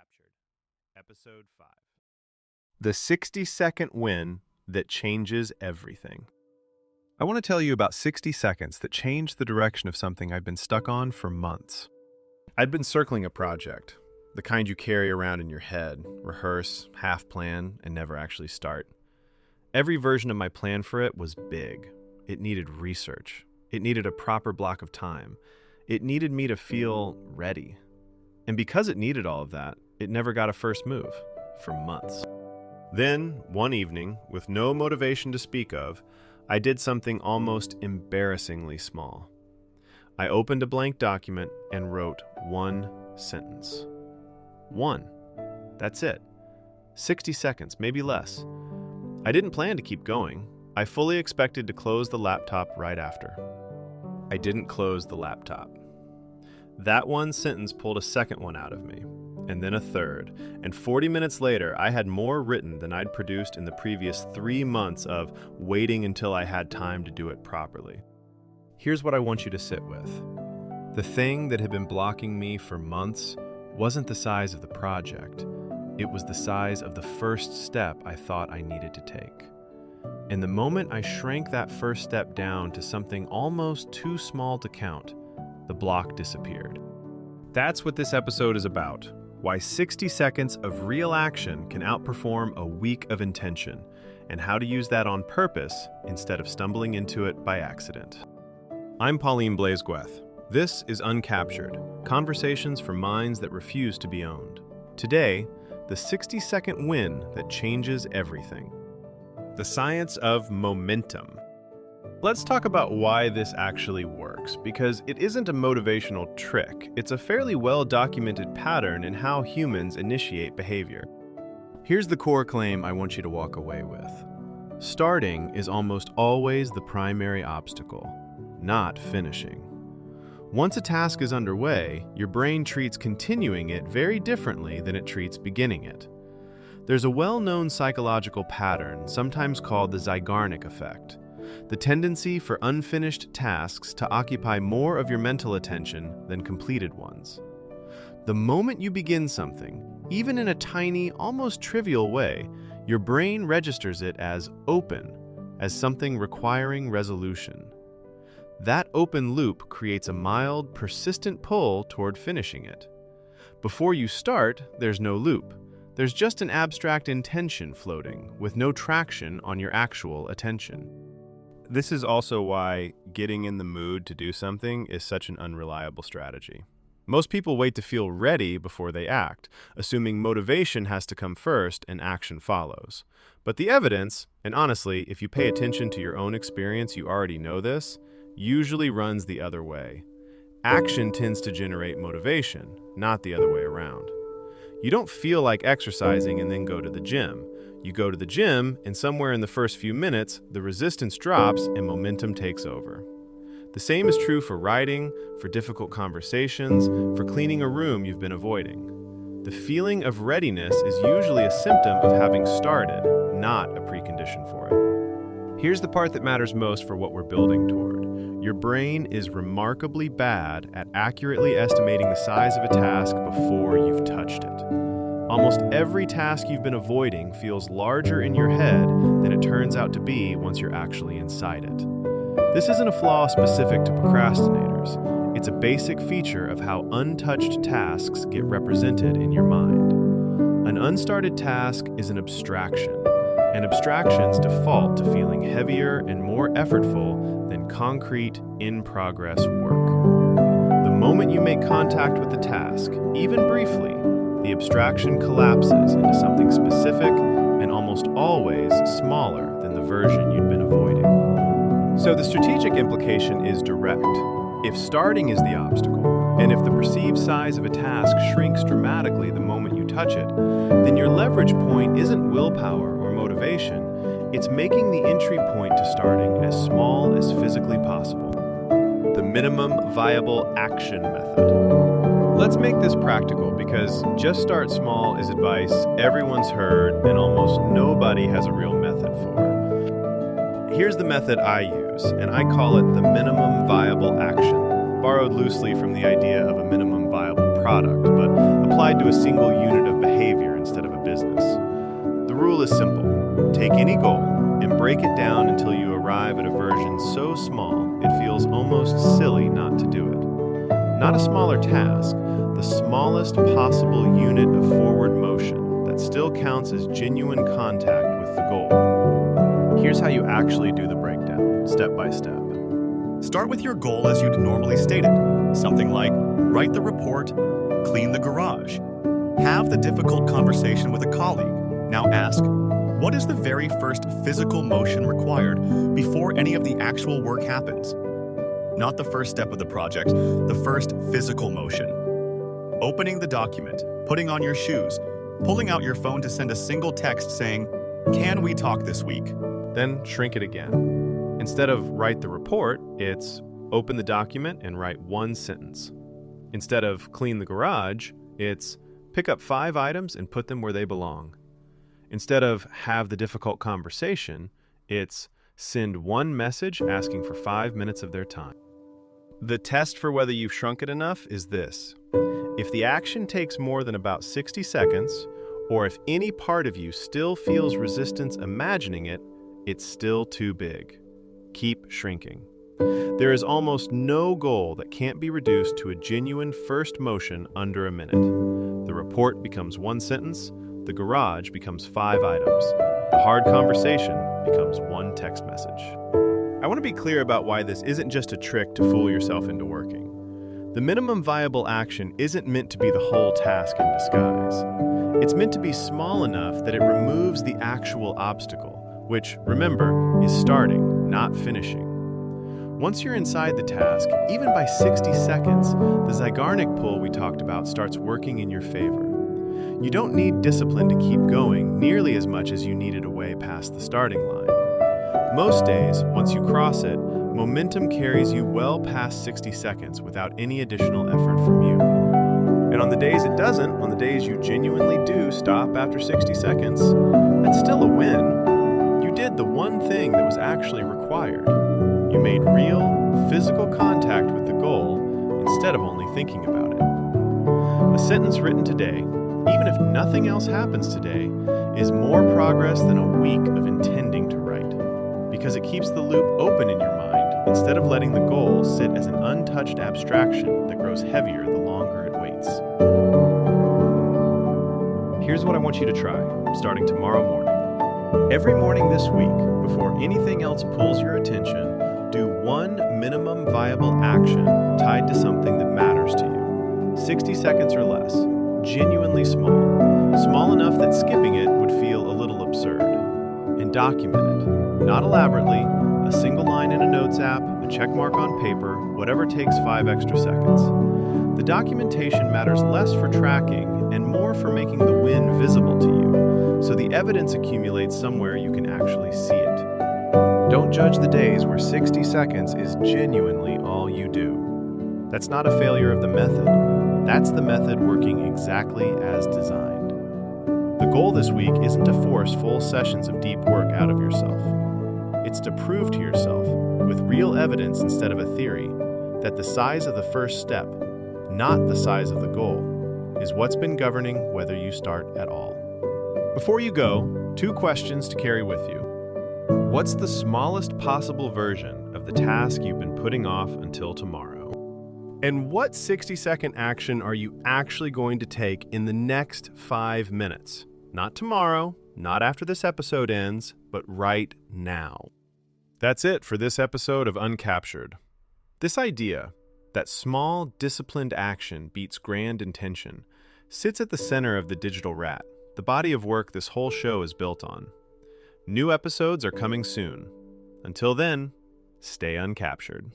UNCAPTURED, Episode 5. The 60-second win that changes everything. I want to tell you about 60 seconds that changed the direction of something I've been stuck on for months. I'd been circling a project, the kind you carry around in your head, rehearse, half-plan, and never actually start. Every version of my plan for it was big. It needed research. It needed a proper block of time. It needed me to feel ready. And because it needed all of that, it never got a first move for months. Then, one evening, with no motivation to speak of, I did something almost embarrassingly small. I opened a blank document and wrote one sentence. One. That's it. 60 seconds, maybe less. I didn't plan to keep going. I fully expected to close the laptop right after. I didn't close the laptop. That one sentence pulled a second one out of me, and then a third, and 40 minutes later, I had more written than I'd produced in the previous 3 months of waiting until I had time to do it properly. Here's what I want you to sit with. The thing that had been blocking me for months wasn't the size of the project. It was the size of the first step I thought I needed to take. And the moment I shrank that first step down to something almost too small to count, the block disappeared. That's what this episode is about. Why 60 seconds of real action can outperform a week of intention, and how to use that on purpose instead of stumbling into it by accident. I'm Paulin Blaise Ngweth. This is UNCAPTURED, conversations for minds that refuse to be owned. Today, the 60-second win that changes everything. The science of momentum. Let's talk about why this actually works, because it isn't a motivational trick. It's a fairly well-documented pattern in how humans initiate behavior. Here's the core claim I want you to walk away with. Starting is almost always the primary obstacle, not finishing. Once a task is underway, your brain treats continuing it very differently than it treats beginning it. There's a well-known psychological pattern, sometimes called the Zeigarnik effect, the tendency for unfinished tasks to occupy more of your mental attention than completed ones. The moment you begin something, even in a tiny, almost trivial way, your brain registers it as open, as something requiring resolution. That open loop creates a mild, persistent pull toward finishing it. Before you start, there's no loop. There's just an abstract intention floating, with no traction on your actual attention. This is also why getting in the mood to do something is such an unreliable strategy. Most people wait to feel ready before they act, assuming motivation has to come first and action follows. But the evidence, and honestly, if you pay attention to your own experience, you already know this, usually runs the other way. Action tends to generate motivation, not the other way around. You don't feel like exercising and then go to the gym. You go to the gym, and somewhere in the first few minutes, the resistance drops and momentum takes over. The same is true for writing, for difficult conversations, for cleaning a room you've been avoiding. The feeling of readiness is usually a symptom of having started, not a precondition for it. Here's the part that matters most for what we're building toward. Your brain is remarkably bad at accurately estimating the size of a task before you've touched it. Almost every task you've been avoiding feels larger in your head than it turns out to be once you're actually inside it. This isn't a flaw specific to procrastinators. It's a basic feature of how untouched tasks get represented in your mind. An unstarted task is an abstraction, and abstractions default to feeling heavier and more effortful than concrete, in-progress work. The moment you make contact with the task, even briefly, the abstraction collapses into something specific and almost always smaller than the version you'd been avoiding. So the strategic implication is direct. If starting is the obstacle, and if the perceived size of a task shrinks dramatically the moment you touch it, then your leverage point isn't willpower or motivation, it's making the entry point to starting as small as physically possible. The minimum viable action method. Let's make this practical because just start small is advice everyone's heard and almost nobody has a real method for. Here's the method I use, and I call it the minimum viable action, borrowed loosely from the idea of a minimum viable product, but applied to a single unit of behavior instead of a business. The rule is simple. Take any goal and break it down until you arrive at a version so small it feels almost silly not to do it. Not a smaller task, the smallest possible unit of forward motion that still counts as genuine contact with the goal. Here's how you actually do the breakdown, step by step. Start with your goal as you'd normally state it. Something like, write the report, clean the garage. Have the difficult conversation with a colleague. Now ask, what is the very first physical motion required before any of the actual work happens? Not the first step of the project, the first physical motion. Opening the document, putting on your shoes, pulling out your phone to send a single text saying, "Can we talk this week?" Then shrink it again. Instead of write the report, it's open the document and write one sentence. Instead of clean the garage, it's pick up 5 items and put them where they belong. Instead of have the difficult conversation, it's send one message asking for 5 minutes of their time. The test for whether you've shrunk it enough is this. If the action takes more than about 60 seconds, or if any part of you still feels resistance imagining it, it's still too big. Keep shrinking. There is almost no goal that can't be reduced to a genuine first motion under a minute. The report becomes one sentence, the garage becomes 5 items, the hard conversation becomes one text message. I want to be clear about why this isn't just a trick to fool yourself into working. The minimum viable action isn't meant to be the whole task in disguise. It's meant to be small enough that it removes the actual obstacle, which, remember, is starting, not finishing. Once you're inside the task, even by 60 seconds, the Zeigarnik pull we talked about starts working in your favor. You don't need discipline to keep going nearly as much as you need it away past the starting line. Most days, once you cross it, momentum carries you well past 60 seconds without any additional effort from you. And on the days it doesn't, on the days you genuinely do stop after 60 seconds, that's still a win. You did the one thing that was actually required. You made real, physical contact with the goal instead of only thinking about it. A sentence written today, even if nothing else happens today, is more progress than a week of intending to write, because it keeps the loop open in your mind instead of letting the goal sit as an untouched abstraction that grows heavier the longer it waits. Here's what I want you to try, starting tomorrow morning. Every morning this week, before anything else pulls your attention, do one minimum viable action tied to something that matters to you. 60 seconds or less. Genuinely small. Small enough that skipping it would feel a little absurd. And document it. Not elaborately, a single line in a notes app, a check mark on paper, whatever takes 5 extra seconds. The documentation matters less for tracking and more for making the win visible to you, so the evidence accumulates somewhere you can actually see it. Don't judge the days where 60 seconds is genuinely all you do. That's not a failure of the method. That's the method working exactly as designed. The goal this week isn't to force full sessions of deep work out of yourself. It's to prove to yourself, with real evidence instead of a theory, that the size of the first step, not the size of the goal, is what's been governing whether you start at all. Before you go, 2 questions to carry with you. What's the smallest possible version of the task you've been putting off until tomorrow? And what 60-second action are you actually going to take in the next 5 minutes? Not tomorrow, not after this episode ends, but right now. That's it for this episode of Uncaptured. This idea, that small, disciplined action beats grand intention, sits at the center of the Digital Rat, the body of work this whole show is built on. New episodes are coming soon. Until then, stay uncaptured.